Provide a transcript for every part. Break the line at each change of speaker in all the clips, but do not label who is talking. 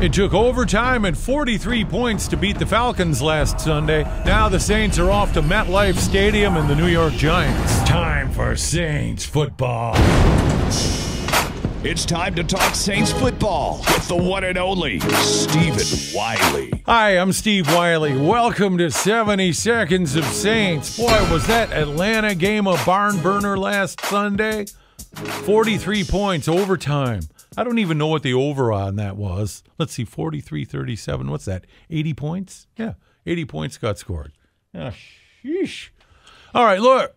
It took overtime and 43 points to beat the Falcons last Sunday. Now the Saints are off to MetLife Stadium and the New York Giants. Time for Saints football.
It's time to talk Saints football with the one and only Stephen Wiley.
Hi, I'm Steve Wiley. Welcome to 70 Seconds of Saints. Boy, was that Atlanta game a barn burner last Sunday? 43 points, overtime. I don't even know what the over on that was. Let's see, 43-37. What's that, 80 points? Yeah, 80 points got scored. Ah, sheesh. All right, look.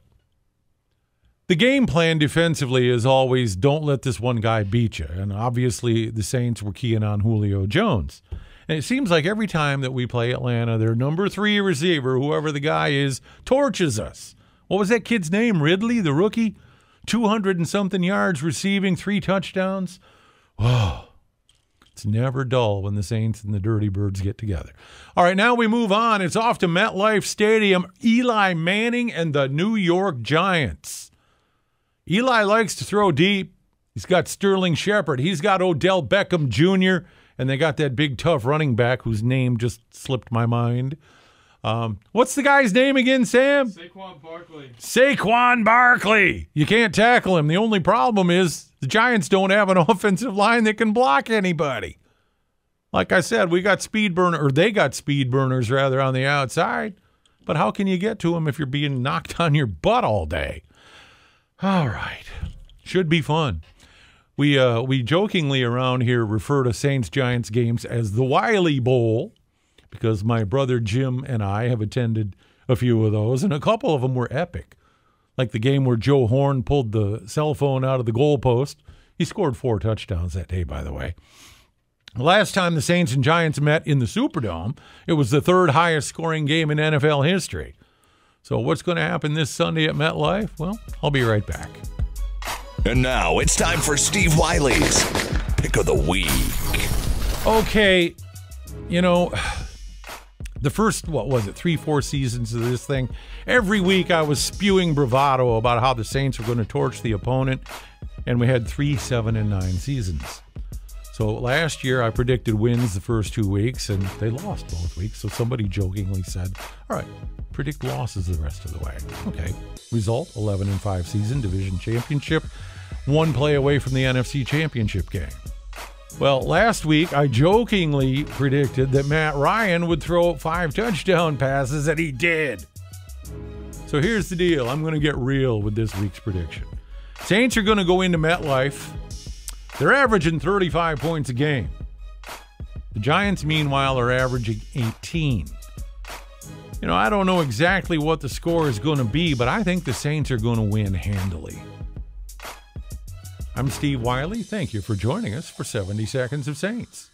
The game plan defensively is always don't let this one guy beat you. And obviously the Saints were keying on Julio Jones. And it seems like every time that we play Atlanta, their number 3 receiver, whoever the guy is, torches us. What was that kid's name? Ridley, the rookie? 200 and something yards receiving, 3 touchdowns. Oh, it's never dull when the Saints and the Dirty Birds get together. All right, now we move on. It's off to MetLife Stadium. Eli Manning and the New York Giants. Eli likes to throw deep. He's got Sterling Shepard. He's got Odell Beckham Jr., and they got that big, tough running back whose name just slipped my mind. What's the guy's name again, Sam?
Saquon Barkley.
Saquon Barkley. You can't tackle him. The only problem is the Giants don't have an offensive line that can block anybody. Like I said, we got speed burner, or they got speed burners rather on the outside. But how can you get to them if you're being knocked on your butt all day? All right. Should be fun. We jokingly around here refer to Saints-Giants games as the Wiley Bowl, because my brother Jim and I have attended a few of those, and a couple of them were epic. Like the game where Joe Horn pulled the cell phone out of the goalpost. He scored 4 touchdowns that day, by the way. Last time the Saints and Giants met in the Superdome, it was the 3rd highest scoring game in NFL history. So what's going to happen this Sunday at MetLife? Well, I'll be right back.
And now it's time for Steve Wiley's Pick of the Week.
Okay, you know, the first, 3-4 seasons of this thing, every week I was spewing bravado about how the Saints were going to torch the opponent, and we had 3 7-9 seasons. So last year I predicted wins the first 2 weeks, and they lost both weeks. So somebody jokingly said, all right, predict losses the rest of the way. Okay. Result, 11-5 season, division championship, 1 play away from the NFC championship game. Well, last week I jokingly predicted that Matt Ryan would throw 5 touchdown passes, and he did. So here's the deal. I'm going to get real with this week's prediction. Saints are going to go into MetLife. They're averaging 35 points a game. The Giants, meanwhile, are averaging 18. You know, I don't know exactly what the score is going to be, but I think the Saints are going to win handily. I'm Steve Wiley. Thank you for joining us for 70 Seconds of Saints.